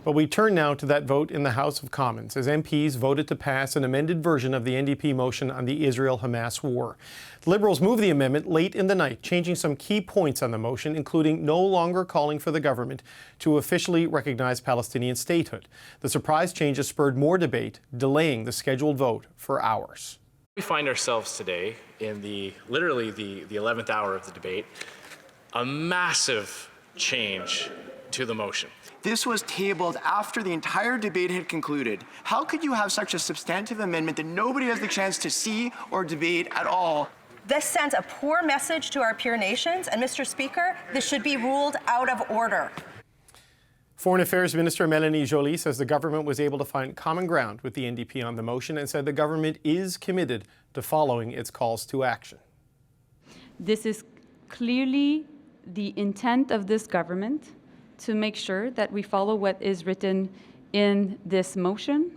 Well, we turn now to that vote in the House of Commons as MPs voted to pass an amended version of the NDP motion on the Israel-Hamas war. The Liberals moved the amendment late in the night, changing some key points on the motion, including no longer calling for the government to officially recognize Palestinian statehood. The surprise changes spurred more debate, delaying the scheduled vote for hours. We find ourselves today in literally the 11th hour of the debate, a massive change to the motion. This was tabled after the entire debate had concluded. How could you have such a substantive amendment that nobody has the chance to see or debate at all? This sends a poor message to our peer nations, and Mr. Speaker, this should be ruled out of order. Foreign Affairs Minister Mélanie Joly says the government was able to find common ground with the NDP on the motion and said the government is committed to following its calls to action. This is clearly the intent of this government to make sure that we follow what is written in this motion.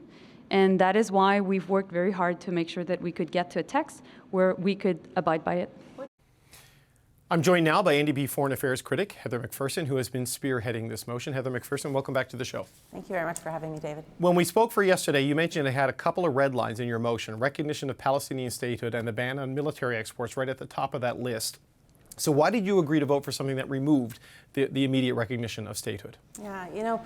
And that is why we've worked very hard to make sure that we could get to a text where we could abide by it. I'm joined now by NDP Foreign Affairs critic Heather McPherson, who has been spearheading this motion. Heather McPherson, welcome back to the show. Thank you very much for having me, David. When we spoke for yesterday, you mentioned it had a couple of red lines in your motion, recognition of Palestinian statehood and the ban on military exports right at the top of that list. So why did you agree to vote for something that removed the immediate recognition of statehood? Yeah, you know,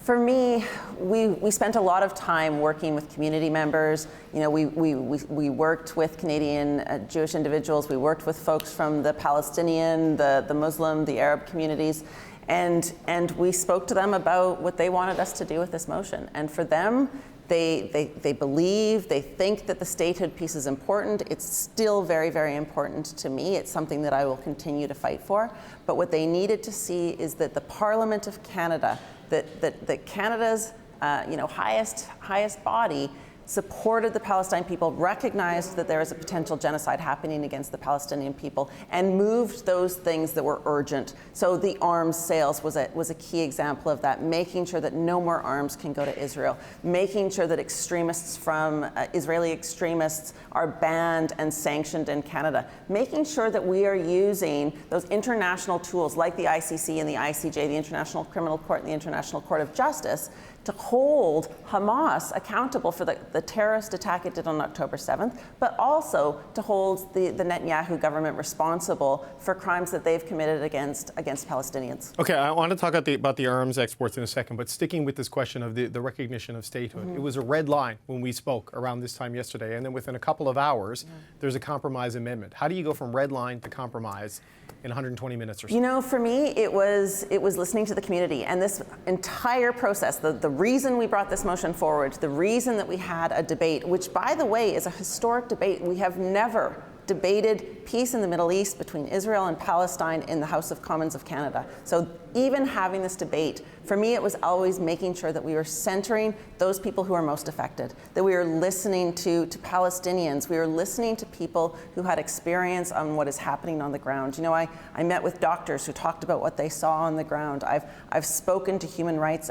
for me, we spent a lot of time working with community members. You know, we worked with Canadian Jewish individuals. We worked with folks from the Palestinian, the Muslim, the Arab communities. And we spoke to them about what they wanted us to do with this motion. And for them, they believe, they think that the statehood piece is important. It's still very, very important to me. It's something that I will continue to fight for. But what they needed to see is that the Parliament of Canada, that Canada's highest body supported the Palestine people, recognized that there is a potential genocide happening against the Palestinian people, and moved those things that were urgent. So the arms sales was a key example of that, making sure that no more arms can go to Israel, making sure that extremists from Israeli extremists are banned and sanctioned in Canada, making sure that we are using those international tools like the ICC and the ICJ, the International Criminal Court and the International Court of Justice, to hold Hamas accountable for the terrorist attack it did on October 7th, but also to hold the Netanyahu government responsible for crimes that they've committed against Palestinians. Okay, I want to talk about the arms exports in a second, but sticking with this question of the recognition of statehood, It was a red line when we spoke around this time yesterday, and then within a couple of hours, there's a compromise amendment. How do you go from red line to compromise in 120 minutes or so? You know, for me, it was listening to the community, and this entire process, the reason we brought this motion forward, the reason that we had a debate, which, by the way, is a historic debate. We have never debated peace in the Middle East between Israel and Palestine in the House of Commons of Canada. So even having this debate, for me, it was always making sure that we were centering those people who are most affected, that we were listening to Palestinians, we were listening to people who had experience on what is happening on the ground. You know, I met with doctors who talked about what they saw on the ground. I've spoken to human rights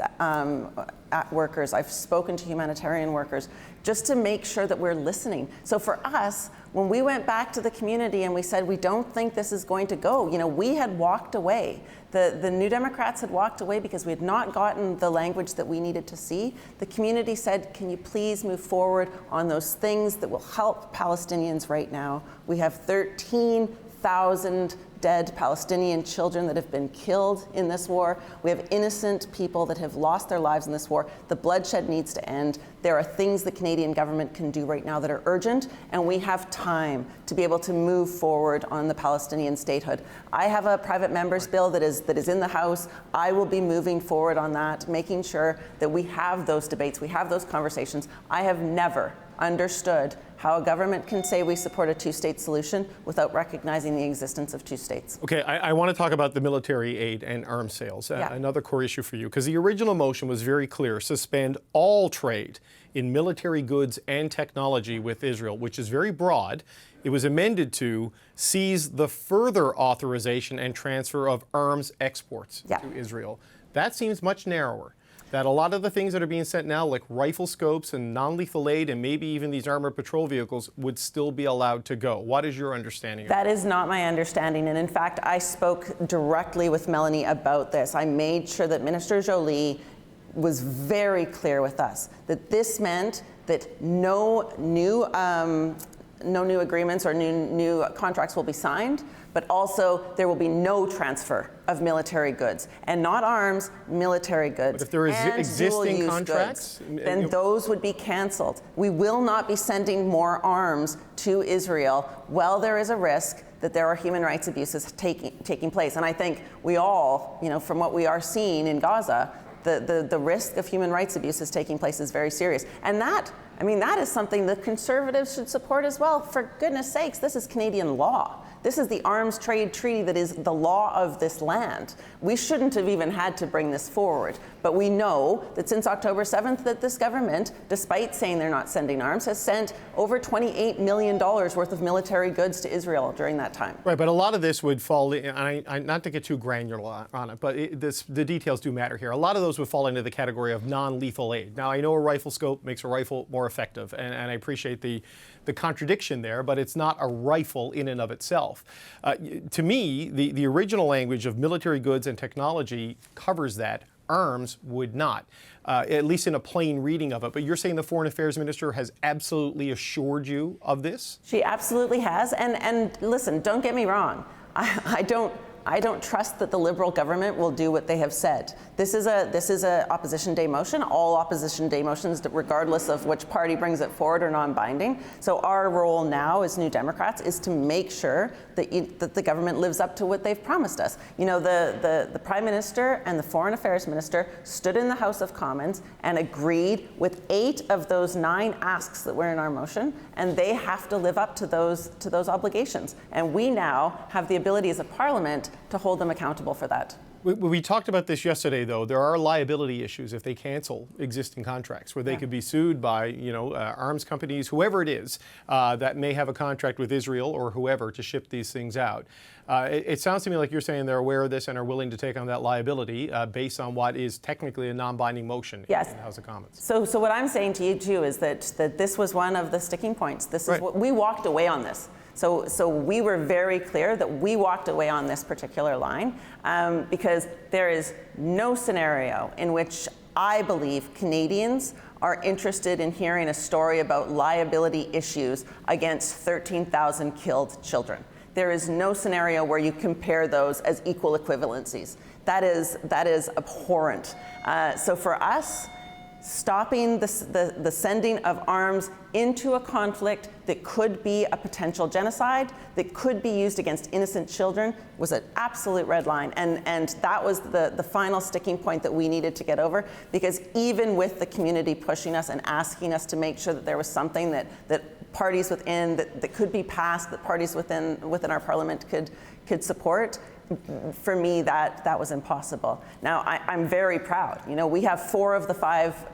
workers, I've spoken to humanitarian workers, just to make sure that we're listening. So for us, when we went back to the community and we said, we don't think this is going to go, you know, we had walked away. The New Democrats had walked away because we had not gotten the language that we needed to see. The community said, can you please move forward on those things that will help Palestinians right now? We have 13,000 dead Palestinian children that have been killed in this war. We have innocent people that have lost their lives in this war. The bloodshed needs to end. There are things the Canadian government can do right now that are urgent, and we have time to be able to move forward on the Palestinian statehood. I have a private member's bill that is in the House. I will be moving forward on that, making sure that we have those debates, we have those conversations. I have never understood how a government can say we support a two-state solution without recognizing the existence of two states. Okay, I want to talk about the military aid and arms sales, another core issue for you, because the original motion was very clear: suspend all trade in military goods and technology with Israel, which is very broad. It was amended to seize the further authorization and transfer of arms exports to Israel. That seems much narrower. That a lot of the things that are being sent now, like rifle scopes and non-lethal aid and maybe even these armored patrol vehicles, would still be allowed to go. What is your understanding of that? That is not my understanding. And in fact, I spoke directly with Melanie about this. I made sure that Minister Joly was very clear with us that this meant that no new agreements or new contracts will be signed, but also there will be no transfer of military goods, and not arms, military goods. But if there is and existing contracts, then those would be canceled. We will not be sending more arms to Israel while there is a risk that there are human rights abuses taking place. And I think we all, from what we are seeing in Gaza, the risk of human rights abuses taking place is very serious. And that is something the Conservatives should support as well. For goodness sakes, this is Canadian law. This is the arms trade treaty that is the law of this land. We shouldn't have even had to bring this forward. But we know that since October 7th that this government, despite saying they're not sending arms, has sent over $28 million worth of military goods to Israel during that time. Right, but a lot of this would fall, not to get too granular on it, but the details do matter here. A lot of those would fall into the category of non-lethal aid. Now, I know a rifle scope makes a rifle more effective, and I appreciate the contradiction there, but it's not a rifle in and of itself. To me, the original language of military goods and technology covers that. Arms would not, at least in a plain reading of it. But you're saying the Foreign Affairs Minister has absolutely assured you of this? She absolutely has. And listen, don't get me wrong. I don't trust that the Liberal government will do what they have said. This is a Opposition Day motion. All Opposition Day motions, regardless of which party brings it forward, are non-binding. So our role now as New Democrats is to make sure that the government lives up to what they've promised us. The Prime Minister and the Foreign Affairs Minister stood in the House of Commons and agreed with 8 of those 9 asks that were in our motion, and they have to live up to those obligations. And we now have the ability as a Parliament to hold them accountable for that. We talked about this yesterday, though. There are liability issues if they cancel existing contracts, where they could be sued by, arms companies, whoever it is, that may have a contract with Israel or whoever to ship these things out. It sounds to me like you're saying they're aware of this and are willing to take on that liability based on what is technically a non-binding motion in the House of Commons. So what I'm saying to you, too, is that this was one of the sticking points. This is what we walked away on this. So we were very clear that we walked away on this particular line because there is no scenario in which I believe Canadians are interested in hearing a story about liability issues against 13,000 killed children. There is no scenario where you compare those as equal equivalencies. That is abhorrent. So for us, stopping the sending of arms into a conflict that could be a potential genocide, that could be used against innocent children, was an absolute red line. And that was the final sticking point that we needed to get over, because even with the community pushing us and asking us to make sure that there was something that parties within, that could be passed, that parties within our Parliament could support, for me, that was impossible. Now, I'm very proud. We have 4 of the 5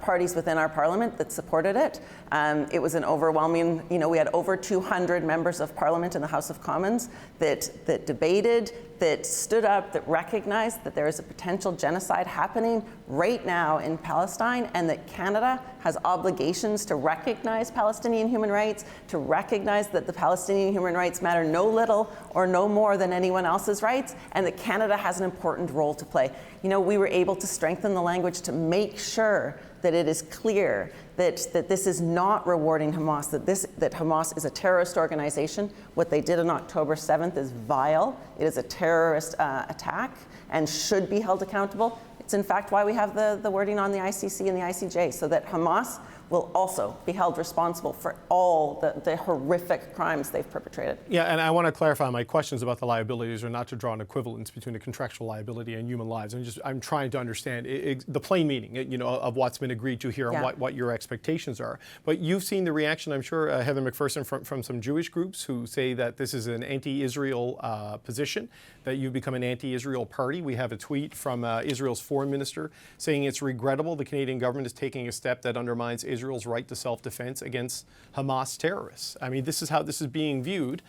parties within our Parliament that supported it. It was an overwhelming, we had over 200 members of Parliament in the House of Commons that debated, that stood up, that recognized that there is a potential genocide happening right now in Palestine, and that Canada has obligations to recognize Palestinian human rights, to recognize that the Palestinian human rights matter no little or no more than anyone else's rights, and that Canada has an important role to play. We were able to strengthen the language to make sure that it is clear that this is not rewarding Hamas, that Hamas is a terrorist organization. What they did on October 7th is vile. It is a terrorist attack and should be held accountable. It's in fact why we have the wording on the ICC and the ICJ, so that Hamas will also be held responsible for all the horrific crimes they've perpetrated. Yeah, and I want to clarify, my questions about the liabilities are not to draw an equivalence between a contractual liability and human lives. I'm trying to understand the plain meaning, of what's been agreed to here and what your expectations are. But you've seen the reaction, I'm sure, Heather McPherson, from some Jewish groups who say that this is an anti-Israel position, that you've become an anti-Israel party. We have a tweet from Israel's foreign minister saying it's regrettable the Canadian government is taking a step that undermines Israel's right to self-defense against Hamas terrorists. I mean, this is how this is being viewed,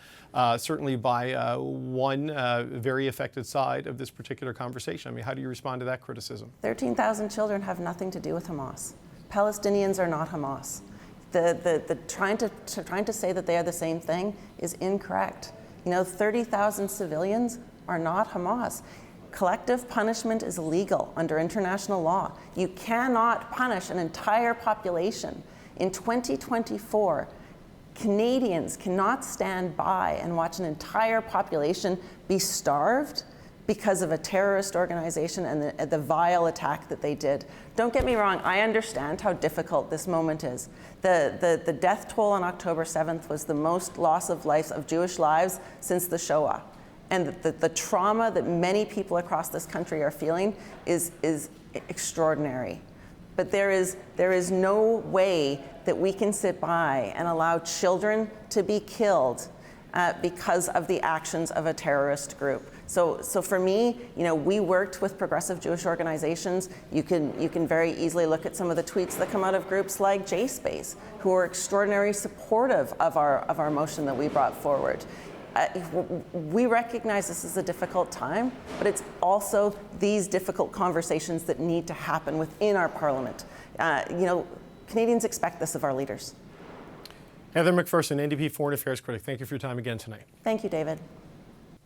certainly by one very affected side of this particular conversation. I mean, how do you respond to that criticism? 13,000 children have nothing to do with Hamas. Palestinians are not Hamas. The trying to say that they are the same thing is incorrect. 30,000 civilians are not Hamas. collective punishment is illegal under international law. You cannot punish an entire population. In 2024, Canadians cannot stand by and watch an entire population be starved because of a terrorist organization and the vile attack that they did. Don't get me wrong, I understand how difficult this moment is. The death toll on October 7th was the most loss of lives of Jewish lives since the Shoah. And the trauma that many people across this country are feeling is extraordinary. But there is no way that we can sit by and allow children to be killed because of the actions of a terrorist group. So for me, we worked with progressive Jewish organizations. You can very easily look at some of the tweets that come out of groups like JSpace, who are extraordinarily supportive of our motion that we brought forward. We recognize this is a difficult time, but it's also these difficult conversations that need to happen within our parliament. Canadians expect this of our leaders. Heather McPherson, NDP Foreign Affairs critic, thank you for your time again tonight. Thank you, David.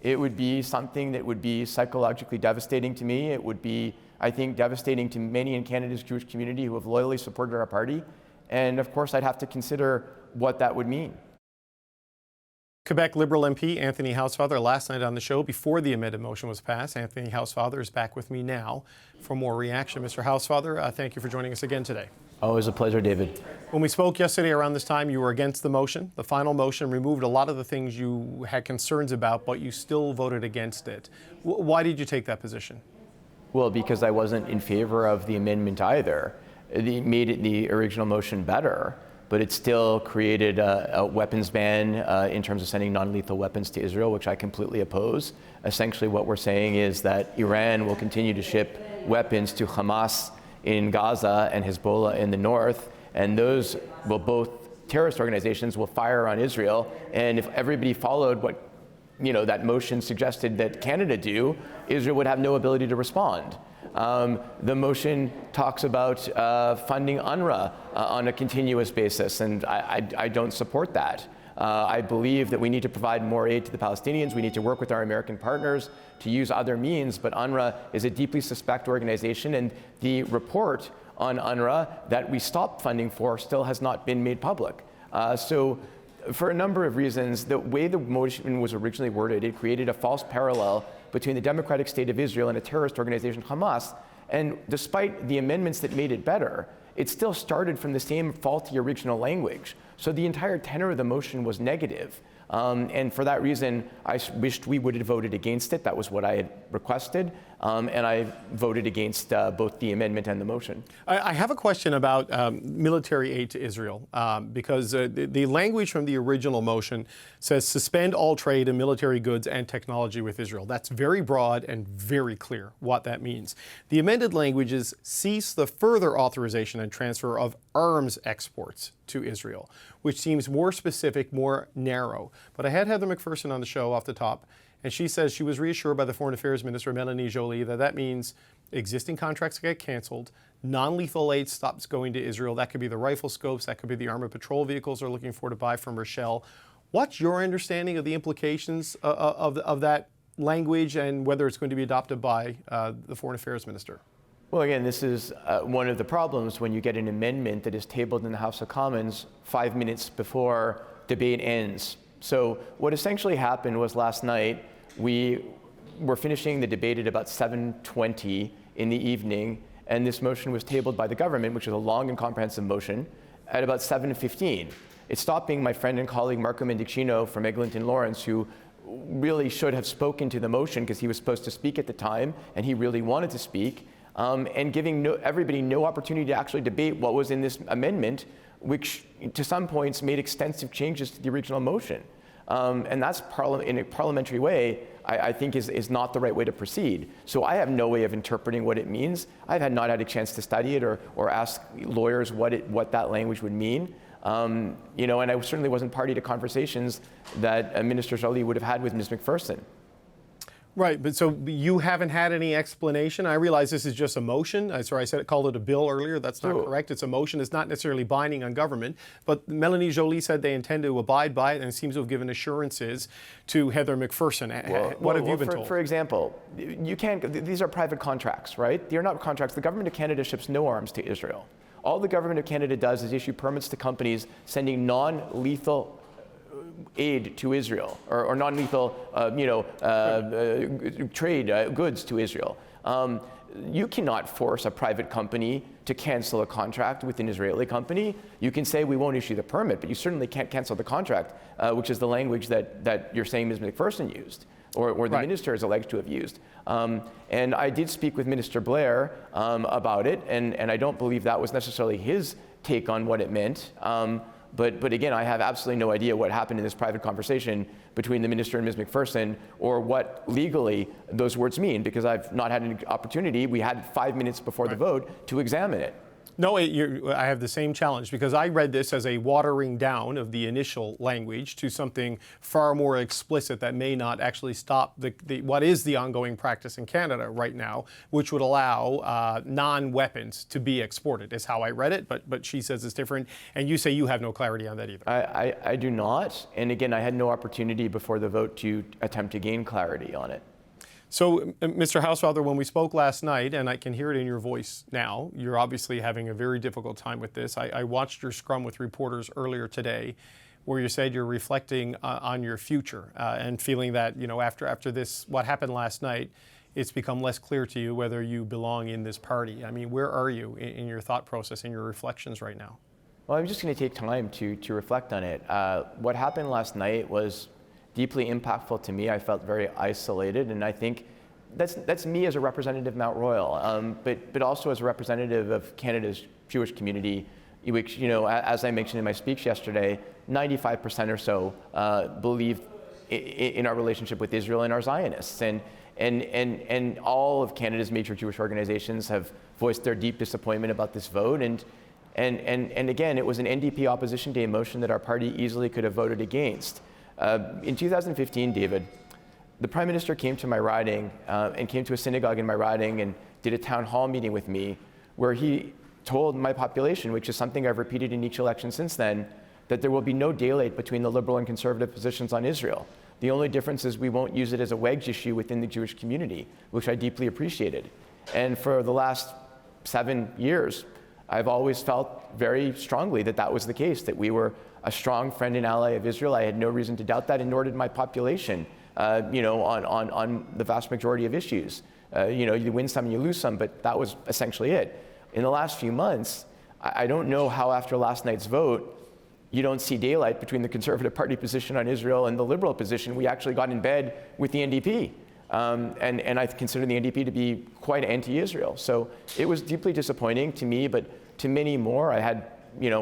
It would be something that would be psychologically devastating to me. It would be, I think, devastating to many in Canada's Jewish community who have loyally supported our party. And of course, I'd have to consider what that would mean. Quebec Liberal MP Anthony Housefather last night on the show before the amended motion was passed. Anthony Housefather is back with me now for more reaction. Mr. Housefather, thank you for joining us again today. Always a pleasure, David. When we spoke yesterday around this time, you were against the motion. The final motion removed a lot of the things you had concerns about, but you still voted against it. Why did you take that position? Well, because I wasn't in favor of the amendment either. It made the original motion better, but it still created a weapons ban in terms of sending non-lethal weapons to Israel, which I completely oppose. Essentially what we're saying is that Iran will continue to ship weapons to Hamas in Gaza and Hezbollah in the north, and those will both terrorist organizations will fire on Israel. And if everybody followed what that motion suggested that Canada do, Israel would have no ability to respond. The motion talks about funding UNRWA on a continuous basis, and I don't support that. I believe that we need to provide more aid to the Palestinians. We need to work with our American partners to use other means, but UNRWA is a deeply suspect organization, and the report on UNRWA that we stopped funding for still has not been made public. So for a number of reasons, the way the motion was originally worded, it created a false parallel between the Democratic State of Israel and a terrorist organization, Hamas. And despite the amendments that made it better, it still started from the same faulty original language. So the entire tenor of the motion was negative. And for that reason, I wished we would have voted against it. That was what I had requested. And I voted against both the amendment and the motion. I have a question about military aid to Israel, because the language from the original motion says suspend all trade in military goods and technology with Israel. That's very broad and very clear what that means. The amended language is cease the further authorization and transfer of arms exports to Israel, which seems more specific, more narrow. But I had Heather McPherson on the show off the top, and she says she was reassured by the Foreign Affairs Minister, Melanie Joly, that means existing contracts get canceled, non-lethal aid stops going to Israel. That could be the rifle scopes, that could be the armored patrol vehicles they're looking for to buy from Rochelle. What's your understanding of the implications of that language and whether it's going to be adopted by the Foreign Affairs Minister? Well, again, this is one of the problems when you get an amendment that is tabled in the House of Commons 5 minutes before debate ends. So what essentially happened was last night, we were finishing the debate at about 7:20 in the evening, and this motion was tabled by the government, which is a long and comprehensive motion, at about 7:15. It stopped being my friend and colleague Marco Mendicino from Eglinton Lawrence, who really should have spoken to the motion because he was supposed to speak at the time, and he really wanted to speak, and giving everybody no opportunity to actually debate what was in this amendment, which to some points made extensive changes to the original motion. And that's in a parliamentary way, I think is not the right way to proceed. So I have no way of interpreting what it means. I've not had a chance to study it or ask lawyers what that language would mean. And I certainly wasn't party to conversations that Minister Joly would have had with Ms. McPherson. Right, but so you haven't had any explanation? I realize this is just a motion. Sorry, I called it a bill earlier. That's not correct. It's a motion. It's not necessarily binding on government. But Melanie Joly said they intend to abide by it and seems to have given assurances to Heather McPherson. What have you been told? For example, you can't, these are private contracts, right? They're not contracts. The government of Canada ships no arms to Israel. All the government of Canada does is issue permits to companies sending non-lethal aid to Israel, or non-lethal, trade goods to Israel. You cannot force a private company to cancel a contract with an Israeli company. You can say we won't issue the permit, but you certainly can't cancel the contract, which is the language that you're saying Ms. McPherson used, or the minister is alleged to have used. And I did speak with Minister Blair about it, and I don't believe that was necessarily his take on what it meant. But again, I have absolutely no idea what happened in this private conversation between the minister and Ms. McPherson, or what legally those words mean, because I've not had an opportunity. We had 5 minutes before the vote to examine it. No, I have the same challenge, because I read this as a watering down of the initial language to something far more explicit that may not actually stop what is the ongoing practice in Canada right now, which would allow non-weapons to be exported, is how I read it, but she says it's different, and you say you have no clarity on that either. I do not, and again, I had no opportunity before the vote to attempt to gain clarity on it. So, Mr. Housefather, when we spoke last night, and I can hear it in your voice now, you're obviously having a very difficult time with this. I watched your scrum with reporters earlier today, where you said you're reflecting on your future and feeling that, after this, what happened last night, it's become less clear to you whether you belong in this party. I mean, where are you in your thought process, in your reflections right now? Well, I'm just going to take time to reflect on it. What happened last night was deeply impactful to me. I felt very isolated, and I think that's me as a representative of Mount Royal, but also as a representative of Canada's Jewish community, which, as I mentioned in my speech yesterday, 95% or so believe in our relationship with Israel and our Zionists, and all of Canada's major Jewish organizations have voiced their deep disappointment about this vote, and again, it was an NDP Opposition Day motion that our party easily could have voted against. In 2015, David, the Prime Minister came to my riding and came to a synagogue in my riding and did a town hall meeting with me, where he told my population, which is something I've repeated in each election since then, that there will be no daylight between the Liberal and Conservative positions on Israel. The only difference is we won't use it as a wedge issue within the Jewish community, which I deeply appreciated. And for the last 7 years, I've always felt very strongly that that was the case, that we were a strong friend and ally of Israel. I had no reason to doubt that, and nor did my population, on the vast majority of issues. You win some and you lose some, but that was essentially it. In the last few months, I don't know how after last night's vote, you don't see daylight between the Conservative Party position on Israel and the Liberal position. We actually got in bed with the NDP. And I consider the NDP to be quite anti-Israel. So it was deeply disappointing to me, but to many more. I had,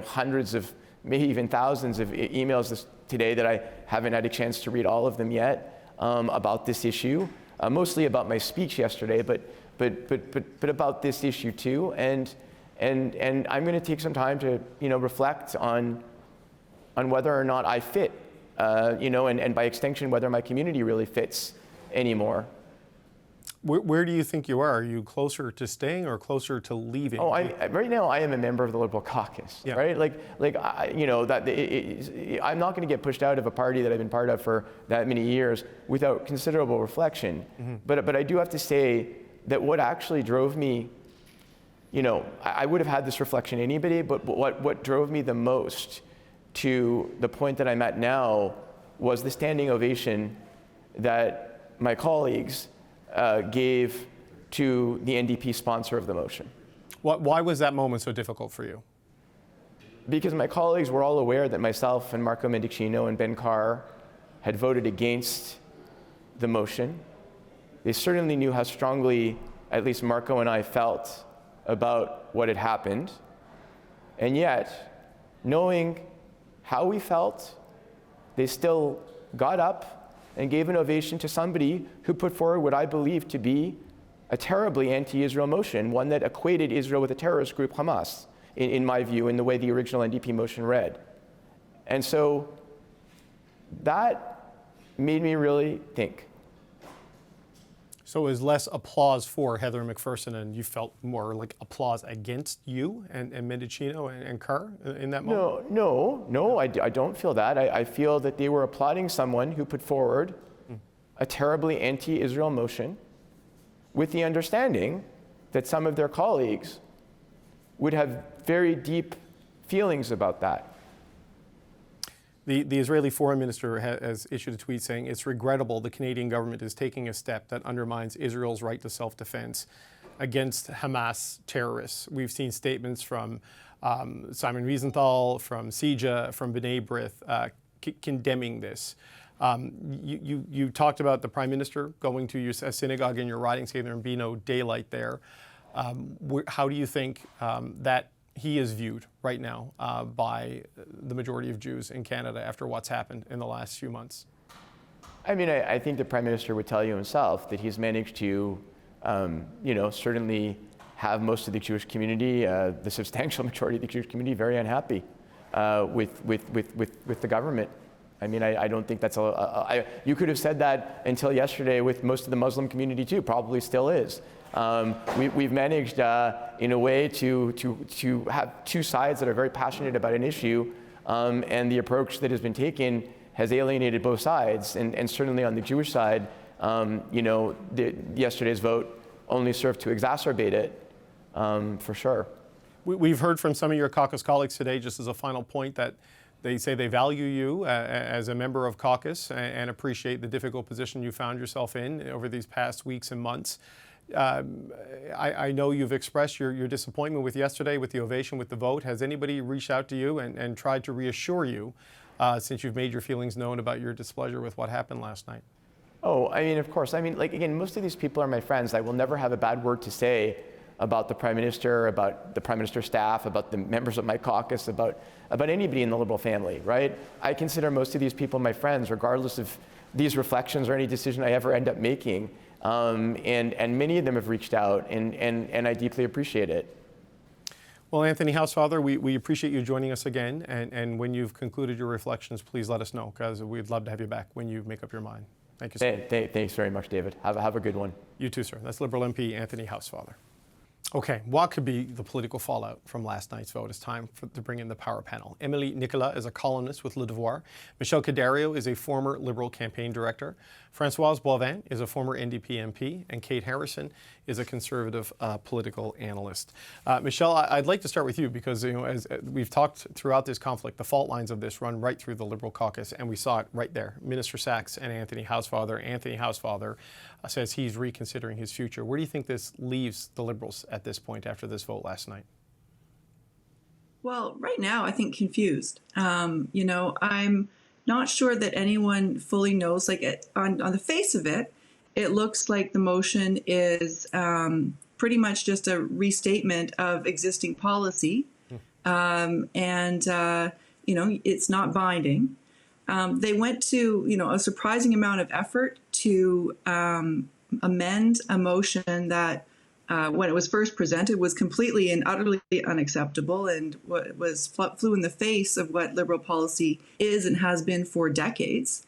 hundreds of, maybe even thousands of emails today that I haven't had a chance to read all of them yet about this issue, mostly about my speech yesterday, but about this issue too. And I'm going to take some time to, reflect on whether or not I fit, and by extension, whether my community really fits anymore. Where do you think you are? Are you closer to staying or closer to leaving? Oh, right now I am a member of the Liberal caucus, yeah. Right? I'm not going to get pushed out of a party that I've been part of for that many years without considerable reflection. Mm-hmm. But I do have to say that what actually drove me, I would have had this reflection anybody, but what drove me the most to the point that I'm at now was the standing ovation that my colleagues gave to the NDP sponsor of the motion. Why was that moment so difficult for you? Because my colleagues were all aware that myself and Marco Mendicino and Ben Carr had voted against the motion. They certainly knew how strongly, at least Marco and I, felt about what had happened. And yet, knowing how we felt, they still got up and gave an ovation to somebody who put forward what I believe to be a terribly anti-Israel motion, one that equated Israel with a terrorist group, Hamas, in my view, in the way the original NDP motion read. And so that made me really think. So it was less applause for Heather McPherson, and you felt more like applause against you and Mendicino and Carr in that moment? No, I don't feel that. I feel that they were applauding someone who put forward a terribly anti-Israel motion with the understanding that some of their colleagues would have very deep feelings about that. The Israeli foreign minister has issued a tweet saying it's regrettable the Canadian government is taking a step that undermines Israel's right to self-defense against Hamas terrorists. We've seen statements from Simon Wiesenthal, from CIJA, from B'nai B'rith condemning this. You talked about the Prime Minister going to a synagogue in your riding, saying there would be no daylight there. How do you think that he is viewed right now by the majority of Jews in Canada after what's happened in the last few months? I mean, I think the Prime Minister would tell you himself that he's managed to, certainly have most of the Jewish community, the substantial majority of the Jewish community, very unhappy with the government. I mean, I don't think that's you could have said that until yesterday with most of the Muslim community too, probably still is. We've managed in a way to have two sides that are very passionate about an issue, and the approach that has been taken has alienated both sides, and certainly on the Jewish side, yesterday's vote only served to exacerbate it, for sure. We've heard from some of your caucus colleagues today, just as a final point, that they say they value you as a member of caucus and appreciate the difficult position you found yourself in over these past weeks and months. I know you've expressed your disappointment with yesterday, with the ovation, with the vote. Has anybody reached out to you and tried to reassure you since you've made your feelings known about your displeasure with what happened last night? Oh, I mean, of course. I mean, again, most of these people are my friends. I will never have a bad word to say about the Prime Minister, about the Prime Minister's staff, about the members of my caucus, about anybody in the Liberal family, right? I consider most of these people my friends, regardless of these reflections or any decision I ever end up making. And many of them have reached out, and I deeply appreciate it. Well, Anthony Housefather, we appreciate you joining us again. And when you've concluded your reflections, please let us know, because we'd love to have you back when you make up your mind. Thank you, sir. Thanks very much, David. Have a good one. You too, sir. That's Liberal MP Anthony Housefather. Okay, what could be the political fallout from last night's vote? It's time to bring in the power panel. Emily Nicolas is a columnist with Le Devoir. Michelle Cadario is a former Liberal campaign director. Françoise Boivin is a former NDP MP. And Kate Harrison is a Conservative political analyst. Michelle, I'd like to start with you because, as we've talked throughout this conflict, the fault lines of this run right through the Liberal caucus, and we saw it right there. Minister Sachs and Anthony Housefather. Anthony Housefather says he's reconsidering his future. Where do you think this leaves the Liberals at this point after this vote last night? Well, right now, I think confused. I'm not sure that anyone fully knows. On the face of it, it looks like the motion is pretty much just a restatement of existing policy, it's not binding. They went to a surprising amount of effort to amend a motion that, when it was first presented, was completely and utterly unacceptable and flew in the face of what Liberal policy is and has been for decades.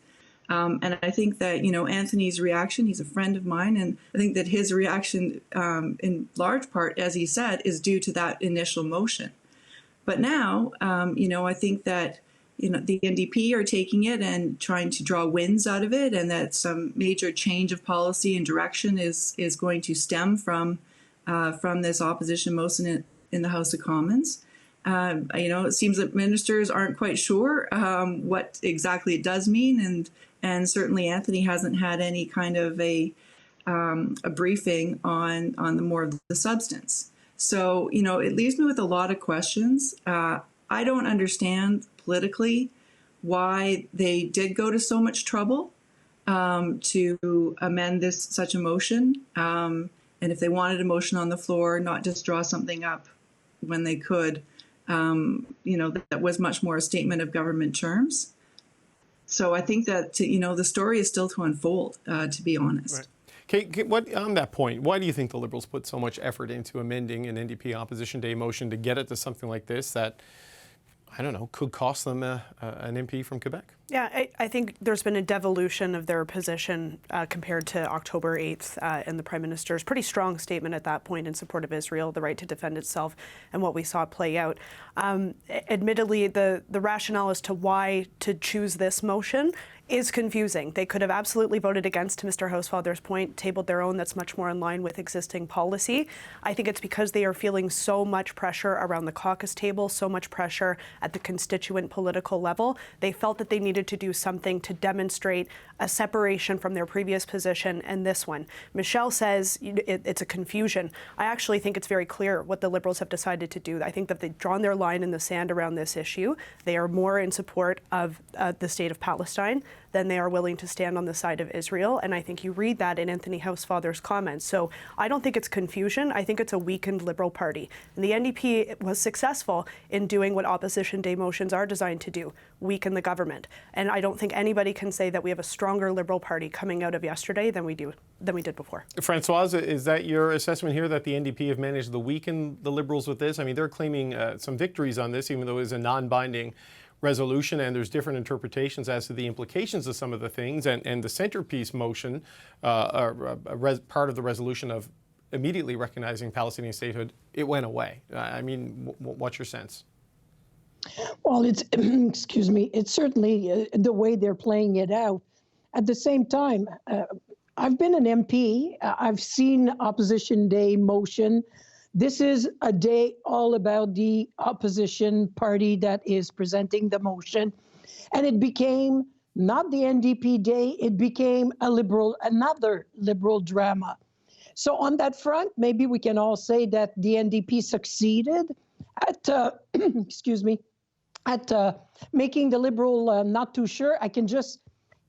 And I think that, Anthony's reaction, he's a friend of mine, and I think that his reaction, in large part, as he said, is due to that initial motion. But now, I think that, the NDP are taking it and trying to draw wins out of it, and that some major change of policy and direction is going to stem from this opposition motion in the House of Commons. It seems that ministers aren't quite sure what exactly it does mean, and certainly Anthony hasn't had any kind of a briefing on the more of the substance. So, it leaves me with a lot of questions. I don't understand politically why they did go to so much trouble to amend such a motion. And if they wanted a motion on the floor, not just draw something up when they could, that was much more a statement of government terms. So I think that, the story is still to unfold, to be honest. Right. Kate, on that point, why do you think the Liberals put so much effort into amending an NDP Opposition Day motion to get it to something like this that I don't know, could cost them an MP from Quebec? Yeah, I think there's been a devolution of their position compared to October 8th and the Prime Minister's pretty strong statement at that point in support of Israel, the right to defend itself, and what we saw play out. Admittedly, the rationale as to why to choose this motion is confusing. They could have absolutely voted against, to Mr. Housefather's point, tabled their own that's much more in line with existing policy. I think it's because they are feeling so much pressure around the caucus table, so much pressure at the constituent political level. They felt that they needed to do something to demonstrate a separation from their previous position and this one. Michelle says it's a confusion. I actually think it's very clear what the Liberals have decided to do. I think that they've drawn their line in the sand around this issue. They are more in support of the state of Palestine than they are willing to stand on the side of Israel. And I think you read that in Anthony Housefather's comments. So I don't think it's confusion. I think it's a weakened Liberal Party. And the NDP was successful in doing what opposition day motions are designed to do, weaken the government. And I don't think anybody can say that we have a stronger Liberal Party coming out of yesterday than we did before. Francoise, is that your assessment here, that the NDP have managed to weaken the Liberals with this? I mean, they're claiming some victories on this, even though it's a non-binding resolution, and there's different interpretations as to the implications of some of the things. And the centerpiece motion, part of the resolution of immediately recognizing Palestinian statehood, it went away. I mean, what's your sense? Well, it's, excuse me, it's certainly the way they're playing it out. At the same time, I've been an MP. I've seen Opposition Day motion. This is a day all about the opposition party that is presenting the motion. And it became not the NDP day, it became another liberal drama. So on that front, maybe we can all say that the NDP succeeded at, excuse me, at making the Liberal not too sure. I can just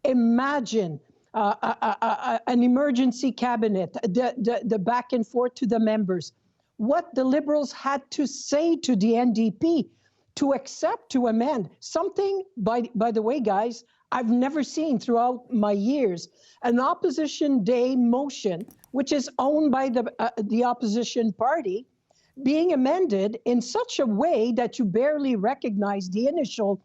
imagine an emergency cabinet, the back and forth to the members. What the Liberals had to say to the NDP to accept, to amend. Something, by the way, guys, I've never seen throughout my years. An opposition day motion, which is owned by the opposition party, being amended in such a way that you barely recognize the initial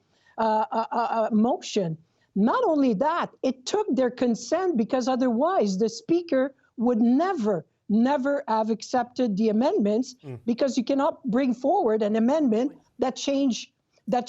motion. Not only that, it took their consent, because otherwise the speaker would never have accepted the amendments, because you cannot bring forward an amendment that changed the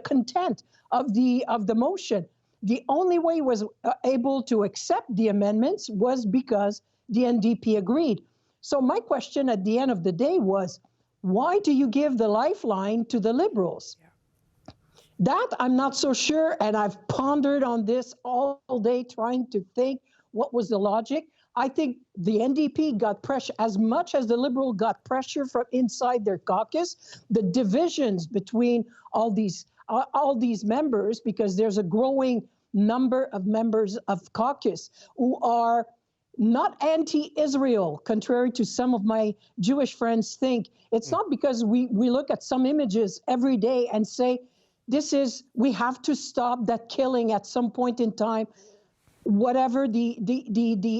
content of the motion. The only way he was able to accept the amendments was because the NDP agreed. So my question at the end of the day was, why do you give the lifeline to the Liberals? Yeah. That I'm not so sure, and I've pondered on this all day trying to think what was the logic. I think the NDP got pressure as much as the Liberal got pressure from inside their caucus. The divisions between all these members, because there's a growing number of members of caucus who are not anti-Israel, contrary to some of my Jewish friends think. It's not because we look at some images every day and say, we have to stop that killing at some point in time. Whatever the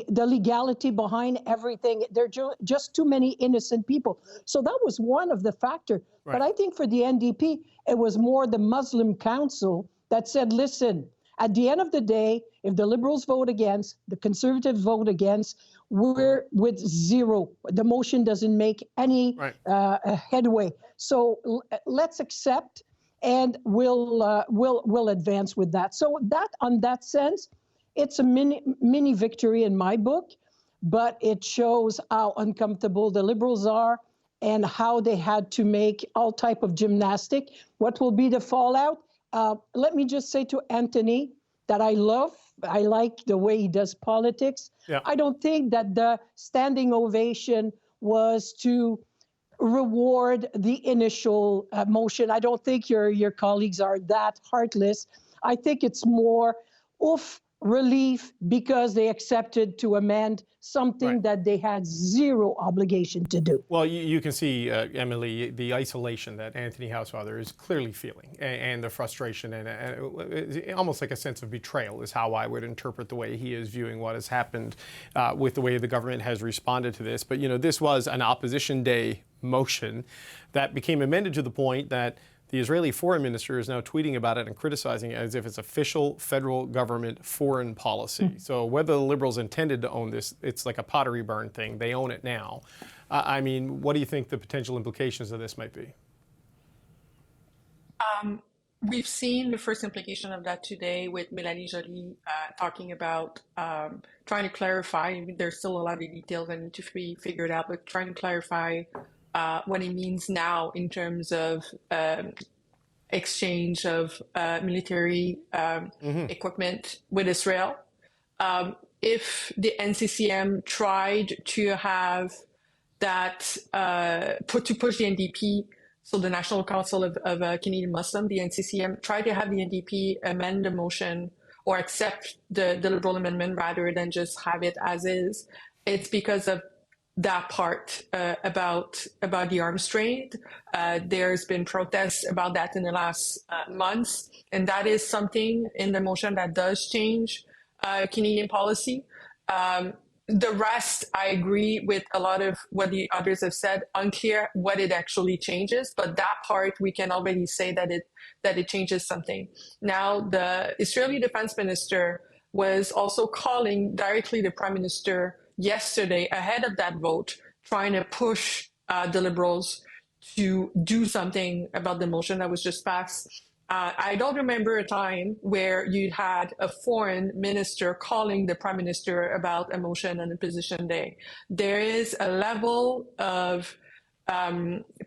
legality behind everything, there are just too many innocent people. So that was one of the factors. Right. But I think for the NDP, it was more the Muslim Council that said, listen, at the end of the day, if the Liberals vote against, the Conservatives vote against, we're with zero. The motion doesn't make any headway. So let's accept, and we'll advance with that. So that, on that sense, it's a mini victory in my book, but it shows how uncomfortable the Liberals are and how they had to make all type of gymnastic. What will be the fallout? Let me just say to Anthony that I like the way he does politics. Yeah. I don't think that the standing ovation was to reward the initial motion. I don't think your colleagues are that heartless. I think it's more, oof, relief because they accepted to amend something that they had zero obligation to do. Well, you can see, Emily, the isolation that Anthony Housefather is clearly feeling, and the frustration, and almost like a sense of betrayal is how I would interpret the way he is viewing what has happened with the way the government has responded to this. But, this was an Opposition Day motion that became amended to the point that the Israeli foreign minister is now tweeting about it and criticizing it as if it's official federal government foreign policy. So whether the Liberals intended to own this, it's like a Pottery Barn thing. They own it now. I mean, what do you think the potential implications of this might be? We've seen the first implication of that today with Mélanie Joly talking about trying to clarify. I mean, there's still a lot of details that need to be figured out, but trying to clarify what it means now in terms of exchange of military equipment with Israel. If the NCCM tried to have that, to push the NDP, so the National Council of Canadian Muslim, the NCCM, tried to have the NDP amend the motion or accept the Liberal amendment rather than just have it as is, it's because of that part about the arms trade. There's been protests about that in the last months, and that is something in the motion that does change Canadian policy. The rest, I agree with a lot of what the others have said. Unclear what it actually changes, but that part we can already say that it changes something. Now, the Israeli Defense Minister was also calling directly the Prime Minister yesterday ahead of that vote, trying to push the Liberals to do something about the motion that was just passed. I don't remember a time where you had a foreign minister calling the Prime Minister about a motion on Opposition Day. There is a level of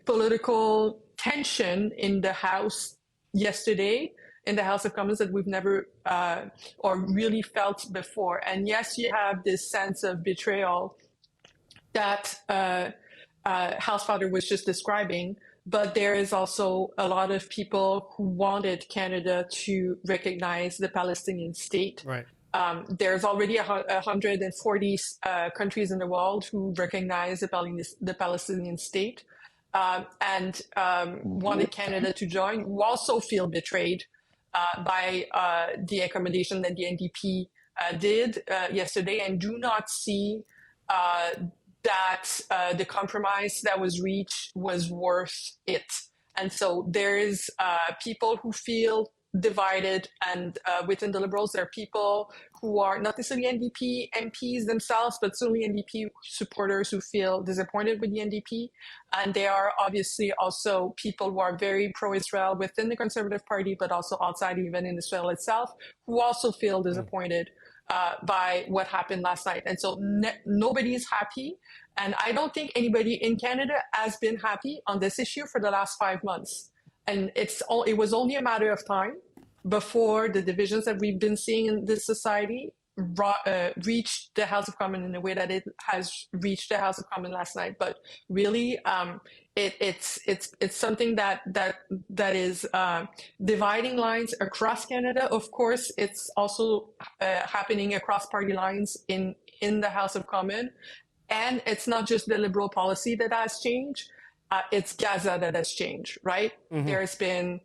political tension in the House yesterday, in the House of Commons, that we've never or really felt before. And yes, you have this sense of betrayal that Housefather was just describing, but there is also a lot of people who wanted Canada to recognize the Palestinian state. Right. There's already 140 countries in the world who recognize the Palestinian state and wanted Canada to join, who also feel betrayed by the accommodation that the NDP did yesterday, and do not see that the compromise that was reached was worth it. And so there is people who feel divided, and within the Liberals, there are people who are not necessarily NDP MPs themselves, but certainly NDP supporters who feel disappointed with the NDP. And there are obviously also people who are very pro-Israel within the Conservative Party, but also outside, even in Israel itself, who also feel disappointed by what happened last night. And so nobody's happy. And I don't think anybody in Canada has been happy on this issue for the last 5 months. And it was only a matter of time before the divisions that we've been seeing in this society reached the House of Commons in the way that it has reached the House of Commons last night. But really, it's something that is dividing lines across Canada. Of course, it's also happening across party lines in the House of Commons. And it's not just the Liberal policy that has changed. It's Gaza that has changed, right? Mm-hmm. There's been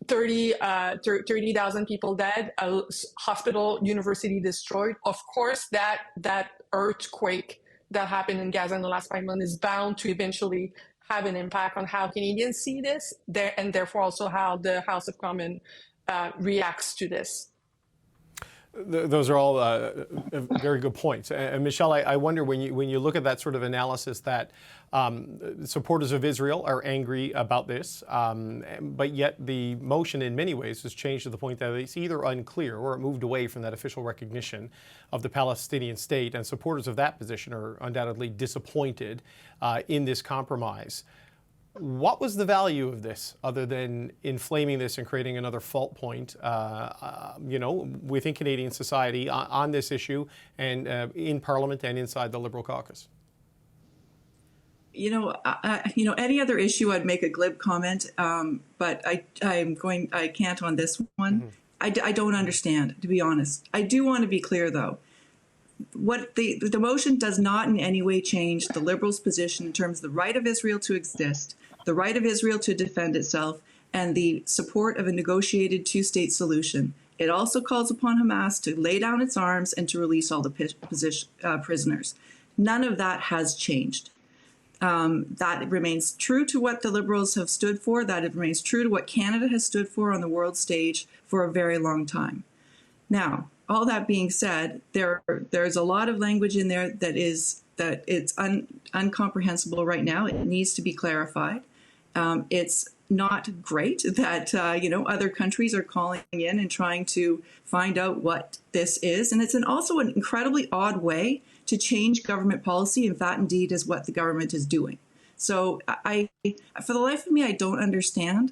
30,000 people dead, a hospital, university destroyed. Of course, that earthquake that happened in Gaza in the last 5 months is bound to eventually have an impact on how Canadians see this, and therefore also how the House of Commons reacts to this. Those are all very good points. And Michelle, I wonder when you look at that sort of analysis that supporters of Israel are angry about this, but yet the motion in many ways has changed to the point that it's either unclear or it moved away from that official recognition of the Palestinian state, and supporters of that position are undoubtedly disappointed in this compromise. What was the value of this, other than inflaming this and creating another fault point, within Canadian society on this issue, and in Parliament and inside the Liberal caucus? Any other issue, I'd make a glib comment, but I can't on this one. I don't understand, to be honest. I do want to be clear, though. What the motion does not in any way change the Liberals' position in terms of the right of Israel to exist, the right of Israel to defend itself, and the support of a negotiated two-state solution. It also calls upon Hamas to lay down its arms and to release all the prisoners. None of that has changed. That remains true to what the Liberals have stood for. That it remains true to what Canada has stood for on the world stage for a very long time. Now, all that being said, there's a lot of language in there that it's incomprehensible right now. It needs to be clarified. It's not great that other countries are calling in and trying to find out what this is, and it's also an incredibly odd way to change government policy, if that indeed is what the government is doing. So for the life of me, I don't understand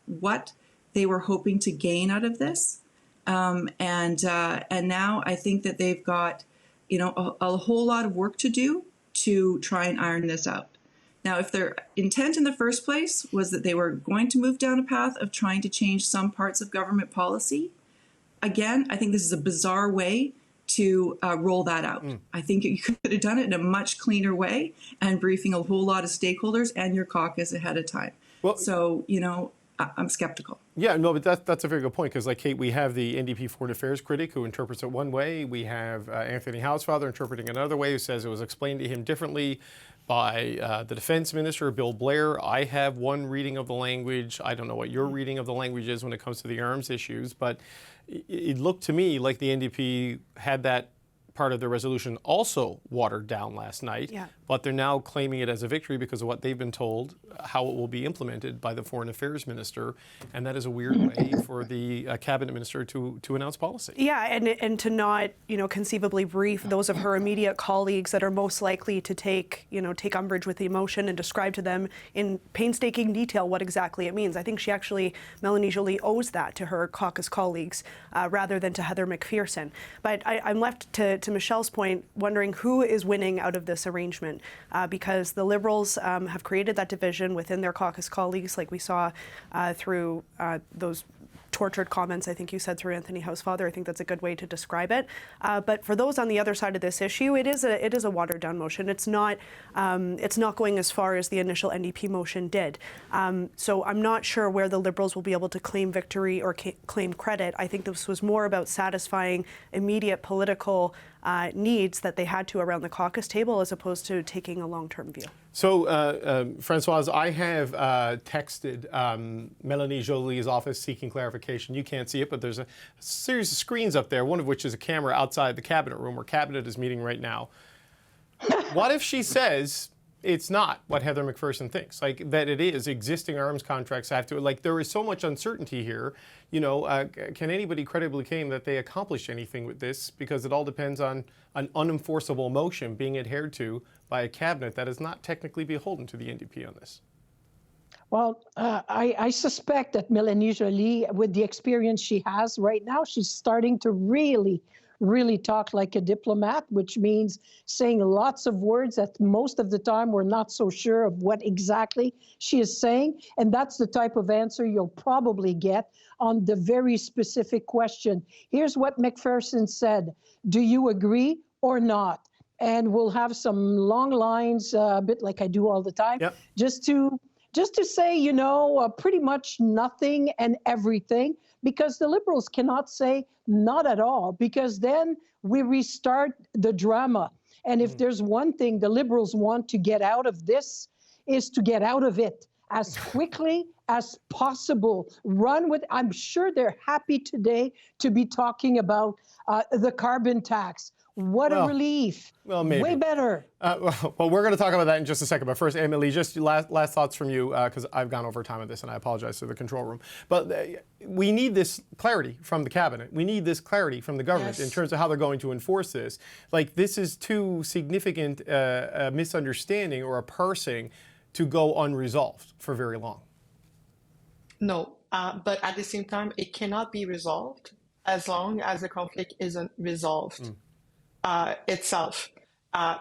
what they were hoping to gain out of this. And now I think that they've got, a whole lot of work to do to try and iron this out. Now, if their intent in the first place was that they were going to move down a path of trying to change some parts of government policy, again, I think this is a bizarre way to roll that out. I think you could have done it in a much cleaner way and briefing a whole lot of stakeholders and your caucus ahead of time. Well, so, I'm skeptical. Yeah, no, but that's a very good point, because like Kate, we have the NDP Foreign Affairs critic who interprets it one way. We have Anthony Housefather interpreting another way, who says it was explained to him differently by the defense minister, Bill Blair. I have one reading of the language. I don't know what your reading of the language is when it comes to the arms issues, but it looked to me like the NDP had that part of the resolution also watered down last night, but they're now claiming it as a victory because of what they've been told, how it will be implemented by the Foreign Affairs Minister, and that is a weird way for the Cabinet Minister to announce policy. Yeah, and to not, conceivably brief those of her immediate colleagues that are most likely to take umbrage with the emotion and describe to them in painstaking detail what exactly it means. I think Melanie Joly owes that to her caucus colleagues rather than to Heather McPherson. But I'm left to Michelle's point, wondering who is winning out of this arrangement, because the Liberals have created that division within their caucus colleagues, like we saw through those tortured comments, I think you said, through Anthony Housefather. I think that's a good way to describe it. But for those on the other side of this issue, it is a watered down motion. It's not going as far as the initial NDP motion did. So I'm not sure where the Liberals will be able to claim victory or claim credit. I think this was more about satisfying immediate political needs that they had to around the caucus table, as opposed to taking a long-term view. So, Françoise, I have texted Melanie Joly's office seeking clarification. You can't see it, but there's a series of screens up there, one of which is a camera outside the cabinet room where cabinet is meeting right now. What if she says it's not what Heather McPherson thinks, like that it is existing arms contracts have to, like there is so much uncertainty here, can anybody credibly claim that they accomplished anything with this? Because it all depends on an unenforceable motion being adhered to by a cabinet that is not technically beholden to the NDP on this. Well, I suspect that Melanie Joly, with the experience she has right now, she's starting to really talk like a diplomat, which means saying lots of words that most of the time we're not so sure of what exactly she is saying. And that's the type of answer you'll probably get on the very specific question. Here's what McPherson said. Do you agree or not? And we'll have some long lines, a bit like I do all the time, just to say, pretty much nothing and everything, because the Liberals cannot say not at all, because then we restart the drama. And if there's one thing the Liberals want to get out of this, is to get out of it as quickly as possible. Run with, I'm sure they're happy today to be talking about the carbon tax. What a relief. Well, maybe. Way better. Well, we're going to talk about that in just a second. But first, Emily, just last thoughts from you, because I've gone over time on this, and I apologize to the control room. But we need this clarity from the cabinet. We need this clarity from the government in terms of how they're going to enforce this. Like, this is too significant a misunderstanding or a parsing to go unresolved for very long. No, but at the same time, it cannot be resolved as long as the conflict isn't resolved. Itself,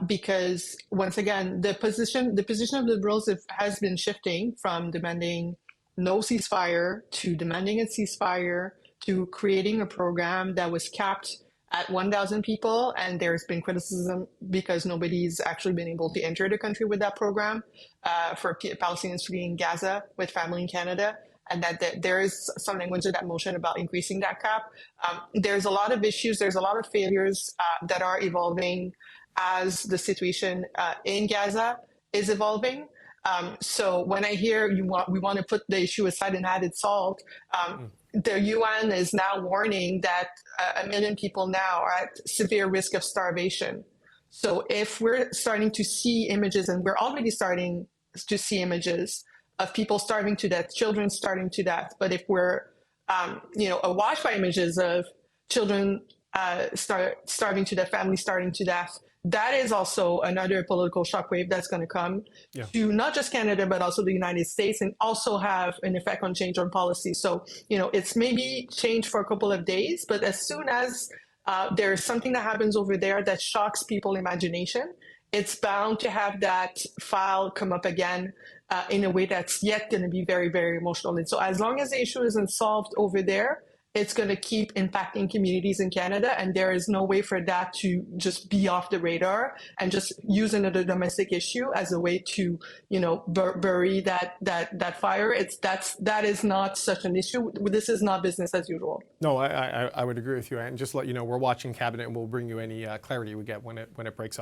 because once again, the position of the Liberals has been shifting from demanding no ceasefire to demanding a ceasefire to creating a program that was capped at 1,000 people, and there's been criticism because nobody's actually been able to enter the country with that program for Palestinians fleeing Gaza with family in Canada, and that there is some language in that motion about increasing that cap. There's a lot of issues, there's a lot of failures that are evolving as the situation in Gaza is evolving. So when I hear we want to put the issue aside and have it solved, the UN is now warning that 1 million people now are at severe risk of starvation. So if we're starting to see images, and we're already starting to see images of people starving to death, children starving to death, but if we're awash by images of children starving to death, families starving to death, that is also another political shockwave that's going to come to not just Canada, but also the United States, and also have an effect on change on policy. So, it's maybe change for a couple of days, but as soon as there's something that happens over there that shocks people's imagination, it's bound to have that file come up again in a way that's yet going to be very, very emotional. And so as long as the issue isn't solved over there, it's going to keep impacting communities in Canada, and there is no way for that to just be off the radar and just use another domestic issue as a way to, bury that fire. That is not such an issue. This is not business as usual. No, I would agree with you, and just let you know we're watching Cabinet, and we'll bring you any clarity we get when it breaks up.